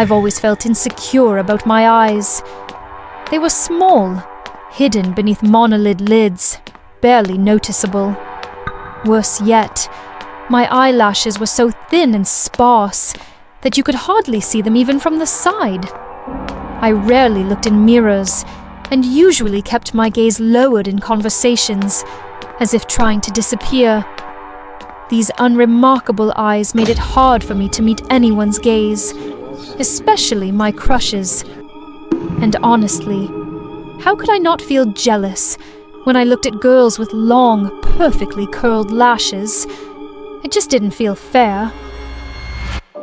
I've always felt insecure about my eyes. They were small, hidden beneath monolid lids, barely noticeable. Worse yet, my eyelashes were so thin and sparse that you could hardly see them even from the side. I rarely looked in mirrors, and usually kept my gaze lowered in conversations, as if trying to disappear. These unremarkable eyes made it hard for me to meet anyone's gaze, especially my crush's. And honestly, how could I not feel jealous when I looked at girls with long, perfectly curled lashes? It just didn't feel fair.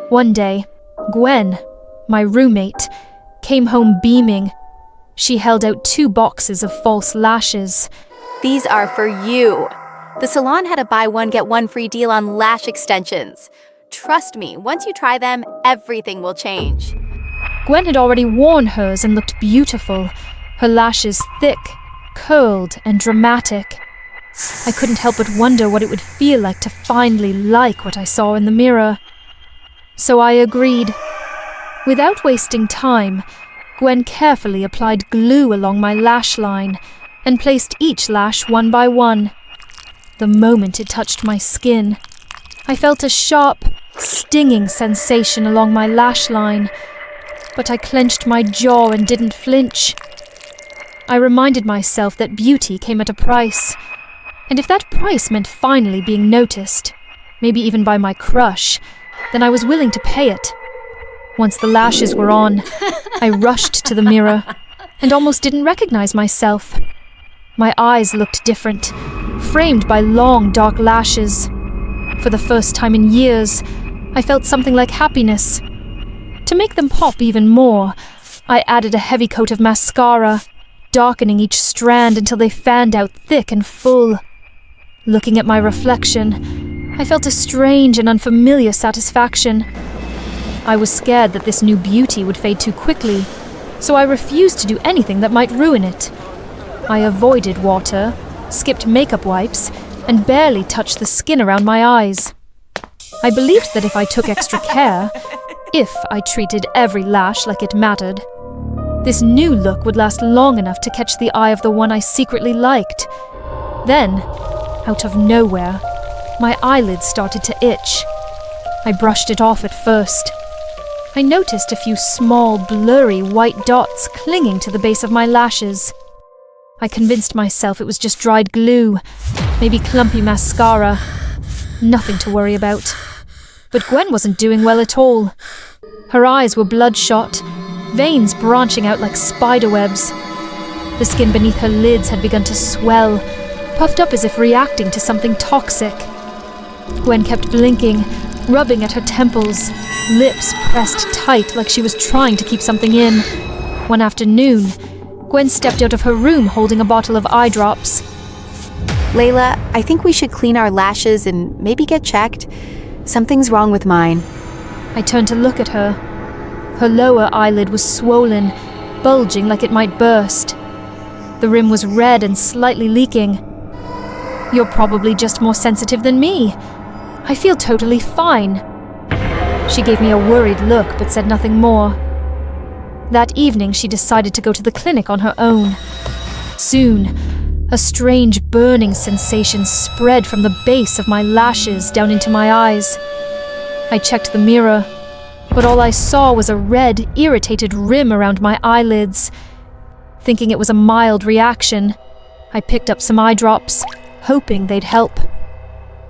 One day, Gwen, my roommate, came home beaming. She held out 2 boxes of false lashes. These are for you. The salon had a buy one get one free deal on lash extensions. Trust me, once you try them, everything will change. Gwen had already worn hers and looked beautiful, her lashes thick, curled, and dramatic. I couldn't help but wonder what it would feel like to finally like what I saw in the mirror. So I agreed. Without wasting time, Gwen carefully applied glue along my lash line and placed each lash one by one. The moment it touched my skin, I felt a sharp, stinging sensation along my lash line, but I clenched my jaw and didn't flinch. I reminded myself that beauty came at a price, and if that price meant finally being noticed, maybe even by my crush, then I was willing to pay it. Once the lashes were on, I rushed to the mirror and almost didn't recognize myself. My eyes looked different, framed by long, dark lashes. For the first time in years, I felt something like happiness. To make them pop even more, I added a heavy coat of mascara, darkening each strand until they fanned out thick and full. Looking at my reflection, I felt a strange and unfamiliar satisfaction. I was scared that this new beauty would fade too quickly, so I refused to do anything that might ruin it. I avoided water, skipped makeup wipes, and barely touched the skin around my eyes. I believed that if I took extra care, if I treated every lash like it mattered, this new look would last long enough to catch the eye of the one I secretly liked. Then, out of nowhere, my eyelids started to itch. I brushed it off at first. I noticed a few small, blurry white dots clinging to the base of my lashes. I convinced myself it was just dried glue, maybe clumpy mascara. Nothing to worry about. But Gwen wasn't doing well at all. Her eyes were bloodshot, veins branching out like spiderwebs. The skin beneath her lids had begun to swell, puffed up as if reacting to something toxic. Gwen kept blinking, rubbing at her temples, lips pressed tight like she was trying to keep something in. One afternoon, Gwen stepped out of her room holding a bottle of eye drops. Layla, I think we should clean our lashes and maybe get checked. Something's wrong with mine. I turned to look at her. Her lower eyelid was swollen, bulging like it might burst. The rim was red and slightly leaking. You're probably just more sensitive than me. I feel totally fine. She gave me a worried look but said nothing more. That evening she decided to go to the clinic on her own. Soon, a strange burning sensation spread from the base of my lashes down into my eyes. I checked the mirror, but all I saw was a red, irritated rim around my eyelids. Thinking it was a mild reaction, I picked up some eye drops, hoping they'd help.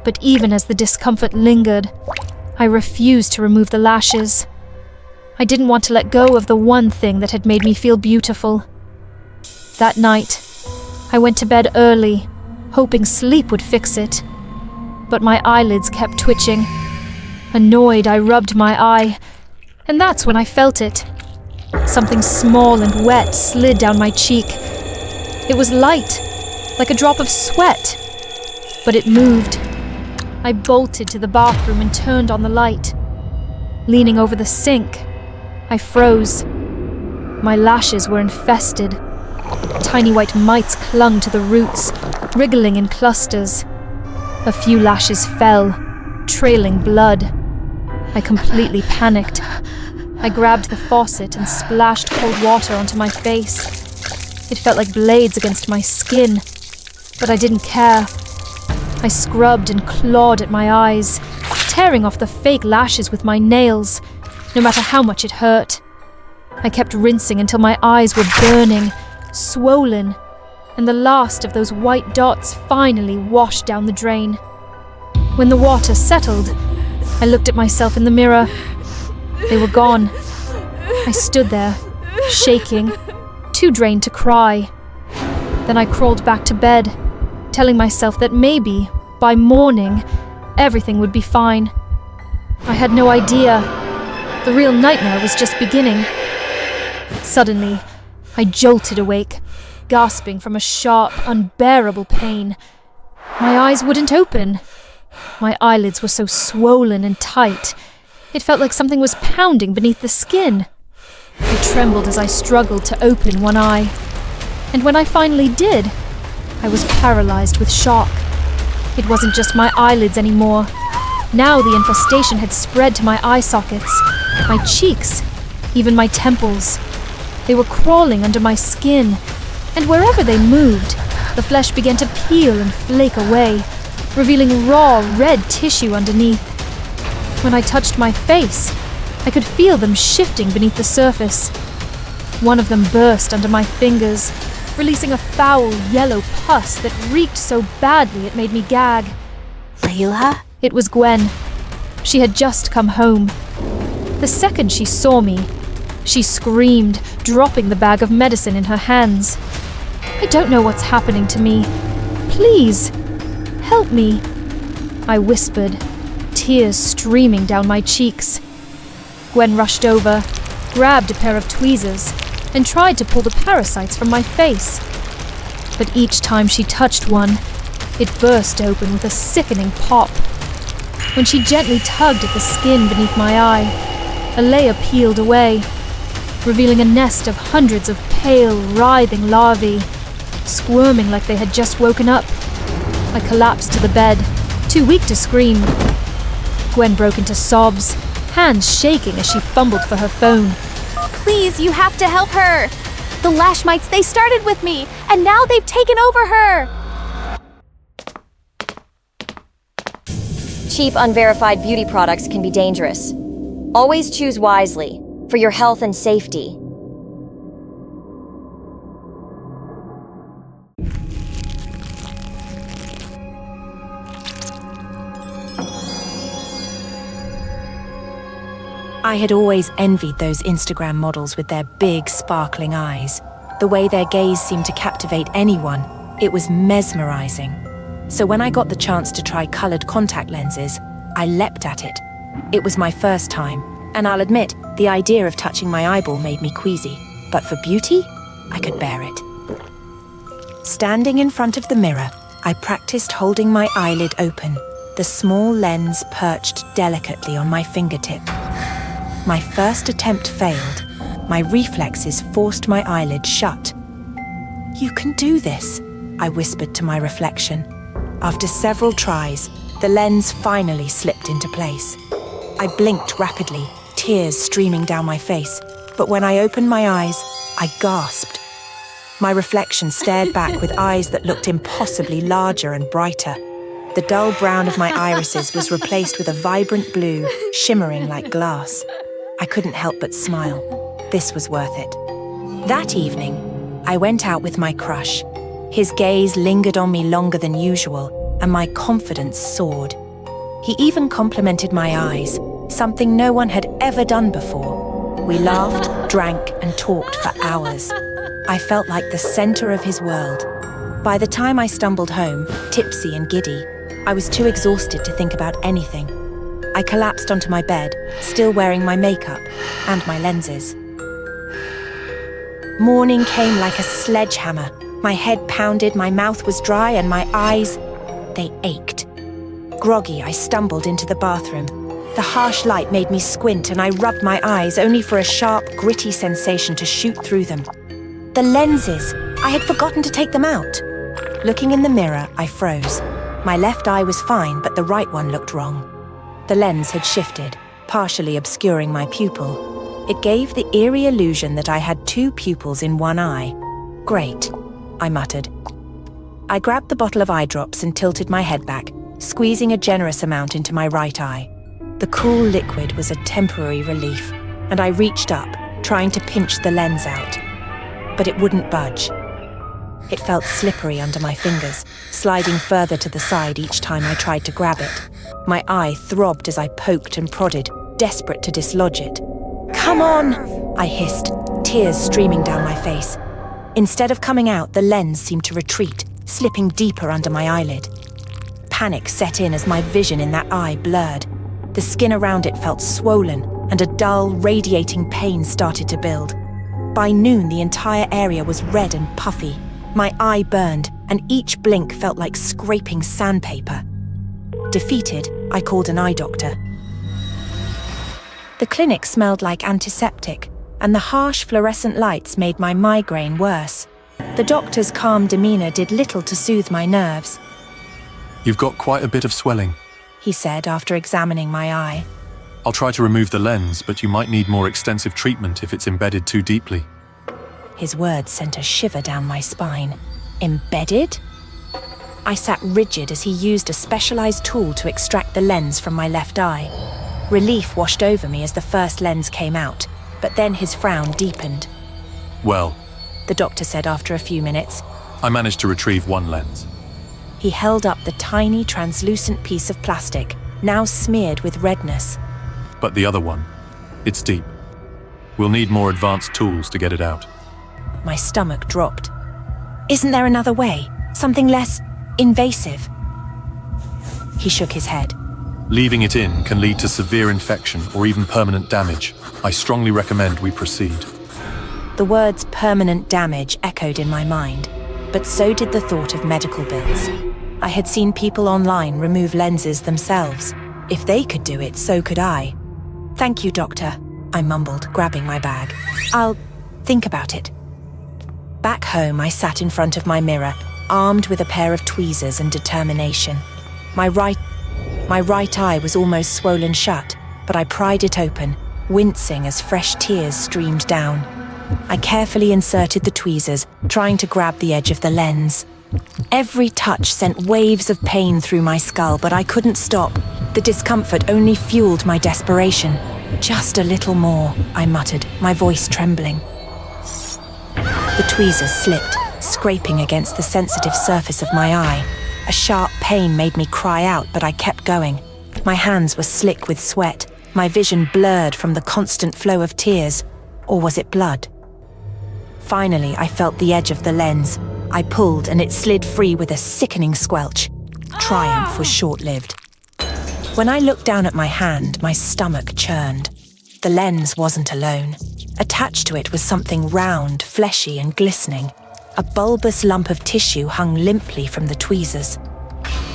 But even as the discomfort lingered, I refused to remove the lashes. I didn't want to let go of the one thing that had made me feel beautiful. That night, I went to bed early, hoping sleep would fix it. But my eyelids kept twitching. Annoyed, I rubbed my eye, and that's when I felt it. Something small and wet slid down my cheek. It was light, like a drop of sweat, but it moved. I bolted to the bathroom and turned on the light. Leaning over the sink, I froze. My lashes were infested. Tiny white mites clung to the roots, wriggling in clusters. A few lashes fell, trailing blood. I completely panicked. I grabbed the faucet and splashed cold water onto my face. It felt like blades against my skin, but I didn't care. I scrubbed and clawed at my eyes, tearing off the fake lashes with my nails, no matter how much it hurt. I kept rinsing until my eyes were burning, swollen, and the last of those white dots finally washed down the drain. When the water settled, I looked at myself in the mirror. They were gone. I stood there, shaking, too drained to cry. Then I crawled back to bed, telling myself that maybe, by morning, everything would be fine. I had no idea. The real nightmare was just beginning. Suddenly, I jolted awake, gasping from a sharp, unbearable pain. My eyes wouldn't open. My eyelids were so swollen and tight. It felt like something was pounding beneath the skin. I trembled as I struggled to open one eye. And when I finally did, I was paralyzed with shock. It wasn't just my eyelids anymore. Now the infestation had spread to my eye sockets, my cheeks, even my temples. They were crawling under my skin, and wherever they moved, the flesh began to peel and flake away, revealing raw, red tissue underneath. When I touched my face, I could feel them shifting beneath the surface. One of them burst under my fingers, releasing a foul yellow pus that reeked so badly it made me gag. Layla? It was Gwen. She had just come home. The second she saw me, she screamed, dropping the bag of medicine in her hands. I don't know what's happening to me. Please, help me, I whispered, tears streaming down my cheeks. Gwen rushed over, grabbed a pair of tweezers, and tried to pull the parasites from my face. But each time she touched one, it burst open with a sickening pop. When she gently tugged at the skin beneath my eye, a layer peeled away, revealing a nest of hundreds of pale, writhing larvae, squirming like they had just woken up. I collapsed to the bed, too weak to scream. Gwen broke into sobs, hands shaking as she fumbled for her phone. Please, you have to help her! The lash mites, they started with me, and now they've taken over her! Cheap, unverified beauty products can be dangerous. Always choose wisely, for your health and safety. I had always envied those Instagram models with their big, sparkling eyes. The way their gaze seemed to captivate anyone, it was mesmerizing. So when I got the chance to try colored contact lenses, I leapt at it. It was my first time, and I'll admit, the idea of touching my eyeball made me queasy. But for beauty, I could bear it. Standing in front of the mirror, I practiced holding my eyelid open, the small lens perched delicately on my fingertip. My first attempt failed. My reflexes forced my eyelid shut. "You can do this," I whispered to my reflection. After several tries, the lens finally slipped into place. I blinked rapidly, tears streaming down my face, but when I opened my eyes, I gasped. My reflection stared back with eyes that looked impossibly larger and brighter. The dull brown of my irises was replaced with a vibrant blue, shimmering like glass. I couldn't help but smile. This was worth it. That evening, I went out with my crush. His gaze lingered on me longer than usual, and my confidence soared. He even complimented my eyes, something no one had ever done before. We laughed, drank, and talked for hours. I felt like the center of his world. By the time I stumbled home, tipsy and giddy, I was too exhausted to think about anything. I collapsed onto my bed, still wearing my makeup and my lenses. Morning came like a sledgehammer. My head pounded, my mouth was dry, and my eyes, they ached. Groggy, I stumbled into the bathroom. The harsh light made me squint, and I rubbed my eyes, only for a sharp, gritty sensation to shoot through them. The lenses! I had forgotten to take them out. Looking in the mirror, I froze. My left eye was fine, but the right one looked wrong. The lens had shifted, partially obscuring my pupil. It gave the eerie illusion that I had two pupils in one eye. Great, I muttered. I grabbed the bottle of eye drops and tilted my head back, squeezing a generous amount into my right eye. The cool liquid was a temporary relief, and I reached up, trying to pinch the lens out. But it wouldn't budge. It felt slippery under my fingers, sliding further to the side each time I tried to grab it. My eye throbbed as I poked and prodded, desperate to dislodge it. "Come on!" I hissed, tears streaming down my face. Instead of coming out, the lens seemed to retreat, slipping deeper under my eyelid. Panic set in as my vision in that eye blurred. The skin around it felt swollen, and a dull, radiating pain started to build. By noon, the entire area was red and puffy. My eye burned, and each blink felt like scraping sandpaper. Defeated, I called an eye doctor. The clinic smelled like antiseptic, and the harsh fluorescent lights made my migraine worse. The doctor's calm demeanor did little to soothe my nerves. "You've got quite a bit of swelling," he said after examining my eye. "I'll try to remove the lens, but you might need more extensive treatment if it's embedded too deeply." His words sent a shiver down my spine. Embedded? I sat rigid as he used a specialized tool to extract the lens from my left eye. Relief washed over me as the first lens came out, but then his frown deepened. "Well," the doctor said after a few minutes. "I managed to retrieve one lens." He held up the tiny, translucent piece of plastic, now smeared with redness. "But the other one, it's deep. We'll need more advanced tools to get it out." My stomach dropped. Isn't there another way? Something less invasive? He shook his head. "Leaving it in can lead to severe infection or even permanent damage. I strongly recommend we proceed." The words permanent damage echoed in my mind, but so did the thought of medical bills. I had seen people online remove lenses themselves. If they could do it, so could I. "Thank you, doctor," I mumbled, grabbing my bag. "I'll think about it." Back home, I sat in front of my mirror, armed with a pair of tweezers and determination. My right eye was almost swollen shut, but I pried it open, wincing as fresh tears streamed down. I carefully inserted the tweezers, trying to grab the edge of the lens. Every touch sent waves of pain through my skull, but I couldn't stop. The discomfort only fueled my desperation. "Just a little more," I muttered, my voice trembling. The tweezers slipped, scraping against the sensitive surface of my eye. A sharp pain made me cry out, but I kept going. My hands were slick with sweat, my vision blurred from the constant flow of tears. Or was it blood? Finally, I felt the edge of the lens. I pulled and it slid free with a sickening squelch. Triumph was short-lived. When I looked down at my hand, my stomach churned. The lens wasn't alone. Attached to it was something round, fleshy and glistening. A bulbous lump of tissue hung limply from the tweezers.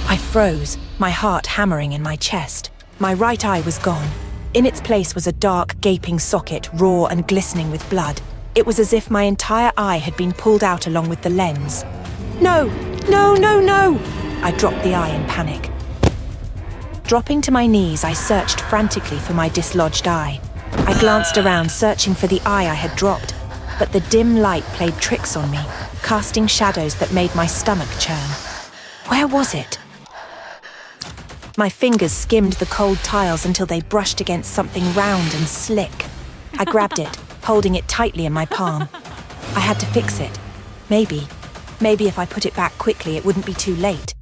I froze, my heart hammering in my chest. My right eye was gone. In its place was a dark, gaping socket, raw and glistening with blood. It was as if my entire eye had been pulled out along with the lens. "No! No, no, no!" I dropped the eye in panic. Dropping to my knees, I searched frantically for my dislodged eye. I glanced around, searching for the eye I had dropped, but the dim light played tricks on me, casting shadows that made my stomach churn. Where was it? My fingers skimmed the cold tiles until they brushed against something round and slick. I grabbed it, holding it tightly in my palm. I had to fix it. Maybe if I put it back quickly, it wouldn't be too late.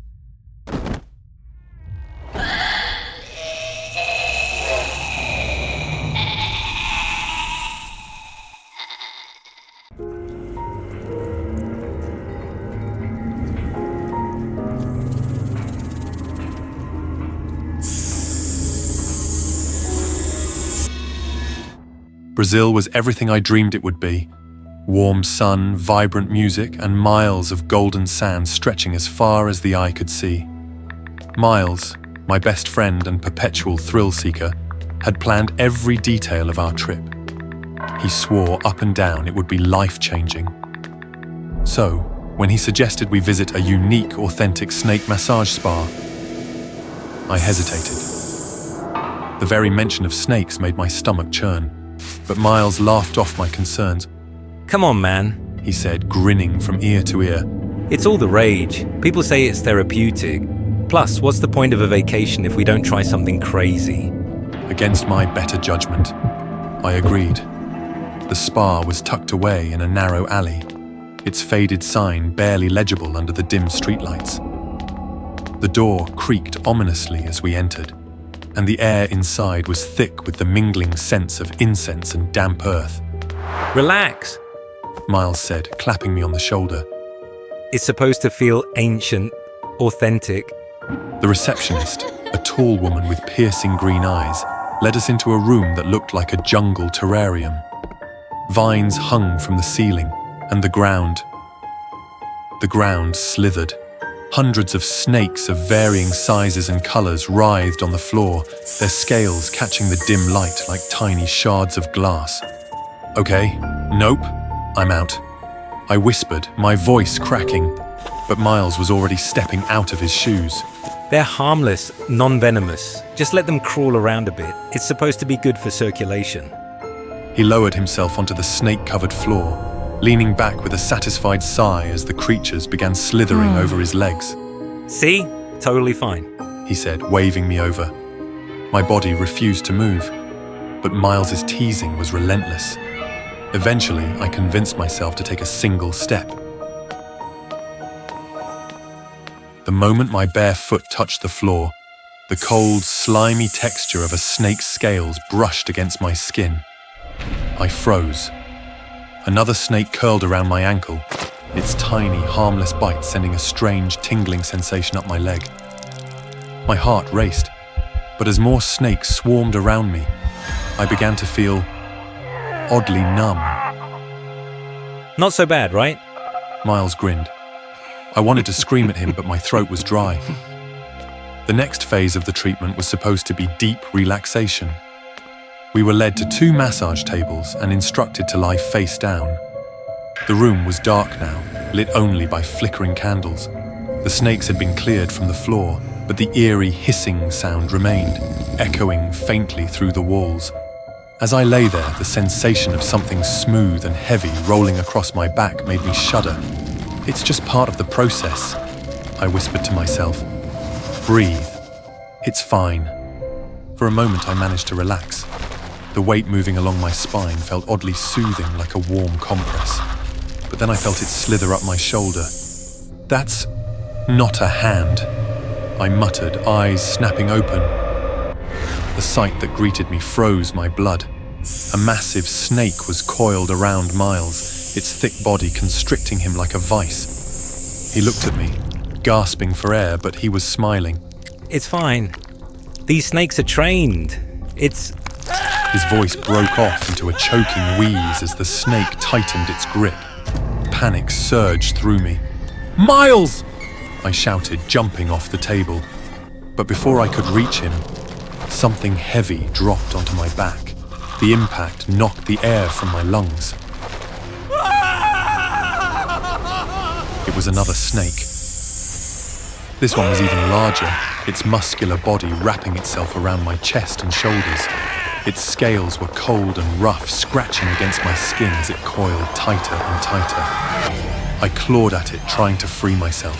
Brazil was everything I dreamed it would be. Warm sun, vibrant music, and miles of golden sand stretching as far as the eye could see. Miles, my best friend and perpetual thrill-seeker, had planned every detail of our trip. He swore up and down it would be life-changing. So, when he suggested we visit a unique, authentic snake massage spa, I hesitated. The very mention of snakes made my stomach churn. but Miles laughed off my concerns. Come on, man, He said, grinning from ear to ear. it's all the rage. People say it's therapeutic. Plus, what's the point of a vacation if we don't try something crazy? Against my better judgment, I agreed. The spa was tucked away in a narrow alley, its faded sign barely legible under the dim streetlights. The door creaked ominously as we entered, and the air inside was thick with the mingling scents of incense and damp earth. Relax. Miles said, clapping me on the shoulder. It's supposed to feel ancient, authentic. The receptionist, a tall woman with piercing green eyes, led us into a room that looked like a jungle terrarium. Vines hung from the ceiling, and the ground slithered. Hundreds of snakes of varying sizes and colors writhed on the floor, their scales catching the dim light like tiny shards of glass. Okay, nope, I'm out. I whispered, my voice cracking, but Miles was already stepping out of his shoes. They're harmless, non-venomous. Just let them crawl around a bit. It's supposed to be good for circulation. He lowered himself onto the snake-covered floor, leaning back with a satisfied sigh as the creatures began slithering over his legs. See? Totally fine. He said, waving me over. My body refused to move, but Miles's teasing was relentless. Eventually, I convinced myself to take a single step. The moment my bare foot touched the floor, the cold, slimy texture of a snake's scales brushed against my skin. I froze. Another snake curled around my ankle, its tiny, harmless bite sending a strange, tingling sensation up my leg. My heart raced, but as more snakes swarmed around me, I began to feel oddly numb. Not so bad, right? Miles grinned. I wanted to scream at him, but my throat was dry. The next phase of the treatment was supposed to be deep relaxation. We were led to 2 massage tables and instructed to lie face down. The room was dark now, lit only by flickering candles. The snakes had been cleared from the floor, but the eerie hissing sound remained, echoing faintly through the walls. As I lay there, the sensation of something smooth and heavy rolling across my back made me shudder. It's just part of the process, I whispered to myself. Breathe. It's fine. For a moment, I managed to relax. The weight moving along my spine felt oddly soothing, like a warm compress. But then I felt it slither up my shoulder. That's not a hand, I muttered, eyes snapping open. The sight that greeted me froze my blood. A massive snake was coiled around Miles, its thick body constricting him like a vice. He looked at me, gasping for air, but he was smiling. It's fine. These snakes are trained. His voice broke off into a choking wheeze as the snake tightened its grip. Panic surged through me. Miles! I shouted, jumping off the table. But before I could reach him, something heavy dropped onto my back. The impact knocked the air from my lungs. It was another snake. This one was even larger, its muscular body wrapping itself around my chest and shoulders. Its scales were cold and rough, scratching against my skin as it coiled tighter and tighter. I clawed at it, trying to free myself,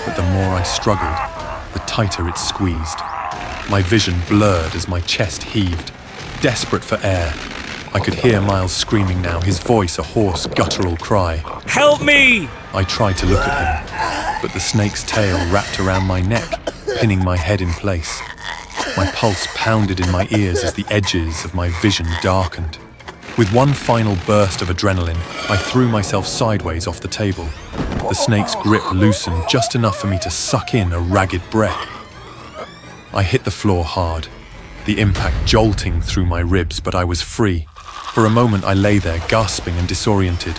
but the more I struggled, the tighter it squeezed. My vision blurred as my chest heaved. Desperate for air, I could hear Miles screaming now, his voice a hoarse, guttural cry. Help me! I tried to look at him, but the snake's tail wrapped around my neck, pinning my head in place. My pulse pounded in my ears as the edges of my vision darkened. With one final burst of adrenaline, I threw myself sideways off the table. The snake's grip loosened just enough for me to suck in a ragged breath. I hit the floor hard, the impact jolting through my ribs, but I was free. For a moment I lay there, gasping and disoriented.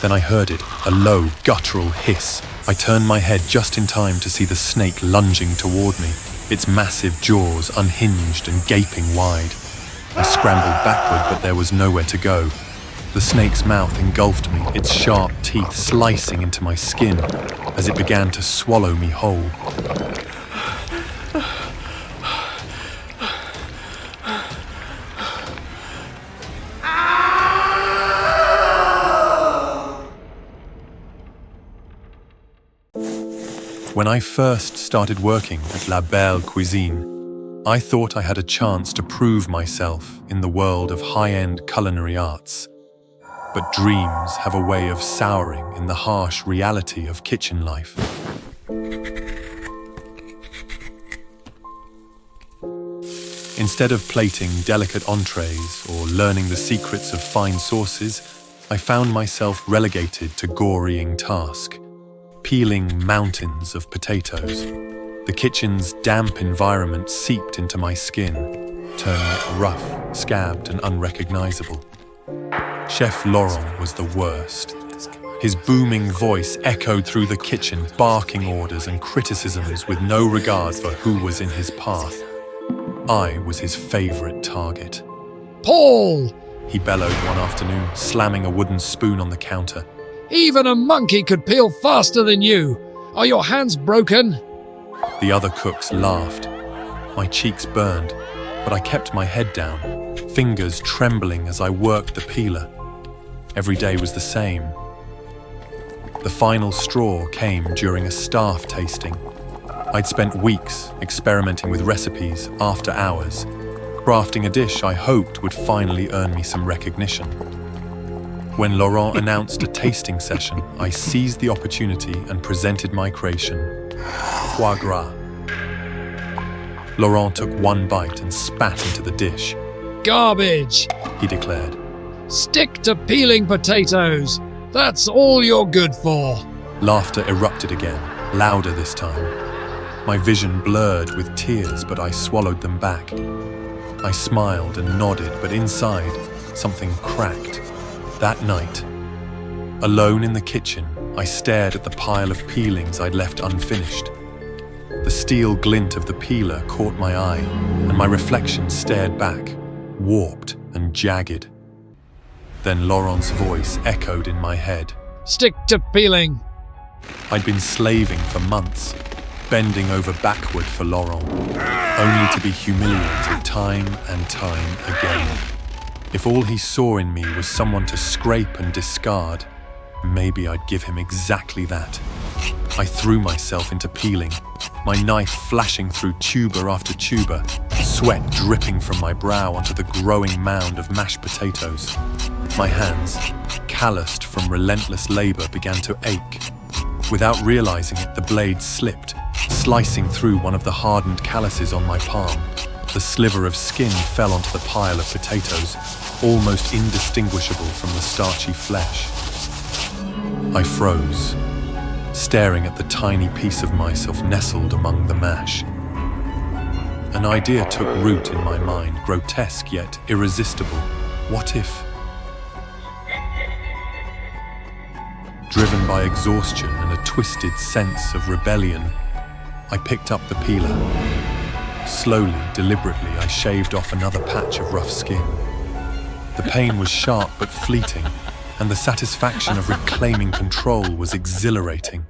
Then I heard it, a low, guttural hiss. I turned my head just in time to see the snake lunging toward me, its massive jaws unhinged and gaping wide. I scrambled backward, but there was nowhere to go. The snake's mouth engulfed me, its sharp teeth slicing into my skin as it began to swallow me whole. When I first started working at La Belle Cuisine, I thought I had a chance to prove myself in the world of high-end culinary arts. But dreams have a way of souring in the harsh reality of kitchen life. Instead of plating delicate entrees or learning the secrets of fine sauces, I found myself relegated to gorying task, peeling mountains of potatoes. The kitchen's damp environment seeped into my skin, turning it rough, scabbed, and unrecognizable. Chef Laurent was the worst. His booming voice echoed through the kitchen, barking orders and criticisms with no regard for who was in his path. I was his favorite target. Paul! He bellowed one afternoon, slamming a wooden spoon on the counter. Even a monkey could peel faster than you. Are your hands broken? The other cooks laughed. My cheeks burned, but I kept my head down, fingers trembling as I worked the peeler. Every day was the same. The final straw came during a staff tasting. I'd spent weeks experimenting with recipes after hours, crafting a dish I hoped would finally earn me some recognition. When Laurent announced a tasting session, I seized the opportunity and presented my creation, foie gras. Laurent took one bite and spat into the dish. Garbage! He declared. Stick to peeling potatoes. That's all you're good for. Laughter erupted again, louder this time. My vision blurred with tears, but I swallowed them back. I smiled and nodded, but inside, something cracked. That night, alone in the kitchen, I stared at the pile of peelings I'd left unfinished. The steel glint of the peeler caught my eye, and my reflection stared back, warped and jagged. Then Laurent's voice echoed in my head. Stick to peeling. I'd been slaving for months, bending over backward for Laurent, only to be humiliated time and time again. If all he saw in me was someone to scrape and discard, maybe I'd give him exactly that. I threw myself into peeling, my knife flashing through tuber after tuber, sweat dripping from my brow onto the growing mound of mashed potatoes. My hands, calloused from relentless labor, began to ache. Without realizing it, the blade slipped, slicing through one of the hardened calluses on my palm. The sliver of skin fell onto the pile of potatoes, almost indistinguishable from the starchy flesh. I froze, staring at the tiny piece of myself nestled among the mash. An idea took root in my mind, grotesque yet irresistible. What if? Driven by exhaustion and a twisted sense of rebellion, I picked up the peeler. Slowly, deliberately, I shaved off another patch of rough skin. The pain was sharp but fleeting, and the satisfaction of reclaiming control was exhilarating.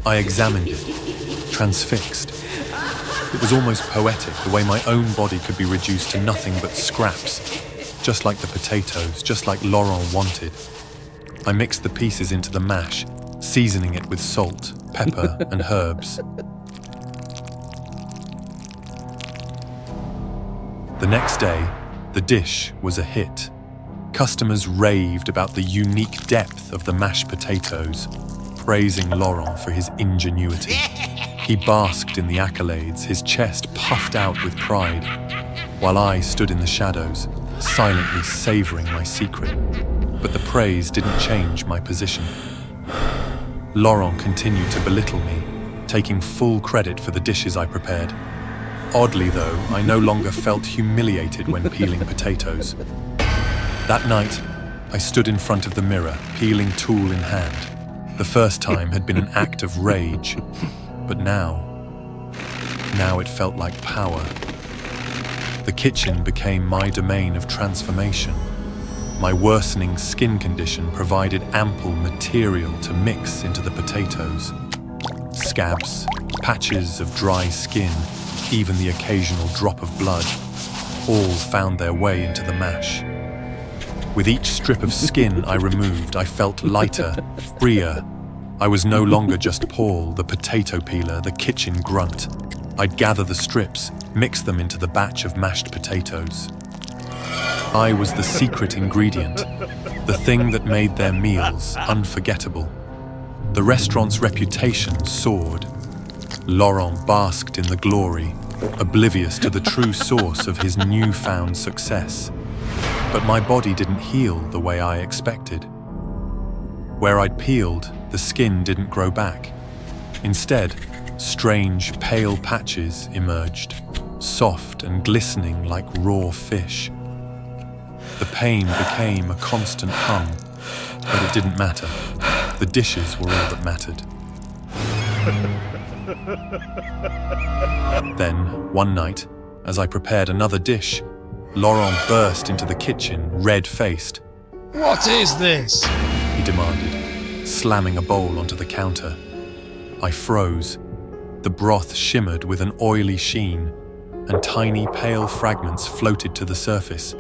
I examined it, transfixed. It was almost poetic, the way my own body could be reduced to nothing but scraps, just like the potatoes, just like Laurent wanted. I mixed the pieces into the mash, seasoning it with salt, pepper, and herbs. The next day, the dish was a hit. Customers raved about the unique depth of the mashed potatoes, praising Laurent for his ingenuity. He basked in the accolades, his chest puffed out with pride, while I stood in the shadows, silently savoring my secret. But the praise didn't change my position. Laurent continued to belittle me, taking full credit for the dishes I prepared. Oddly though, I no longer felt humiliated when peeling potatoes. That night, I stood in front of the mirror, peeling tool in hand. The first time had been an act of rage, but now it felt like power. The kitchen became my domain of transformation. My worsening skin condition provided ample material to mix into the potatoes. Scabs, patches of dry skin, even the occasional drop of blood, all found their way into the mash. With each strip of skin I removed, I felt lighter, freer, I was no longer just Paul, the potato peeler, the kitchen grunt. I'd gather the strips, mix them into the batch of mashed potatoes. I was the secret ingredient, the thing that made their meals unforgettable. The restaurant's reputation soared. Laurent basked in the glory, oblivious to the true source of his newfound success. But my body didn't heal the way I expected. Where I'd peeled, the skin didn't grow back. Instead, strange, pale patches emerged, soft and glistening like raw fish. The pain became a constant hum, but it didn't matter. The dishes were all that mattered. Then, one night, as I prepared another dish, Laurent burst into the kitchen, red-faced. What is this? He demanded, slamming a bowl onto the counter. I froze. The broth shimmered with an oily sheen, and tiny pale fragments floated to the surface,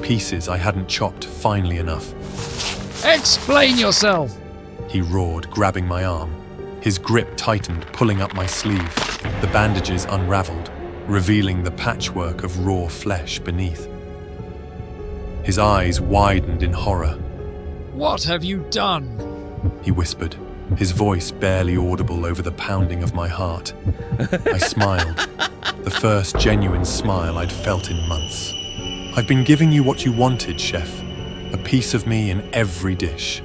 pieces I hadn't chopped finely enough. Explain yourself! He roared, grabbing my arm. His grip tightened, pulling up my sleeve. The bandages unraveled, revealing the patchwork of raw flesh beneath. His eyes widened in horror. What have you done? He whispered, his voice barely audible over the pounding of my heart. I smiled, the first genuine smile I'd felt in months. I've been giving you what you wanted, chef. A piece of me in every dish.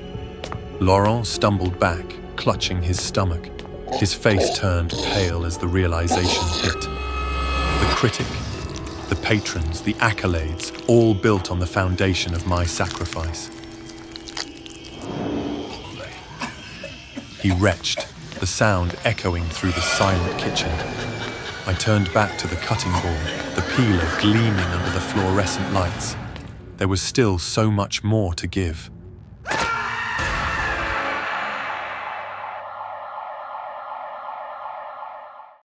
Laurent stumbled back, clutching his stomach. His face turned pale as the realization hit. The critic, the patrons, the accolades, all built on the foundation of my sacrifice. He retched, the sound echoing through the silent kitchen. I turned back to the cutting board, the peeler gleaming under the fluorescent lights. There was still so much more to give.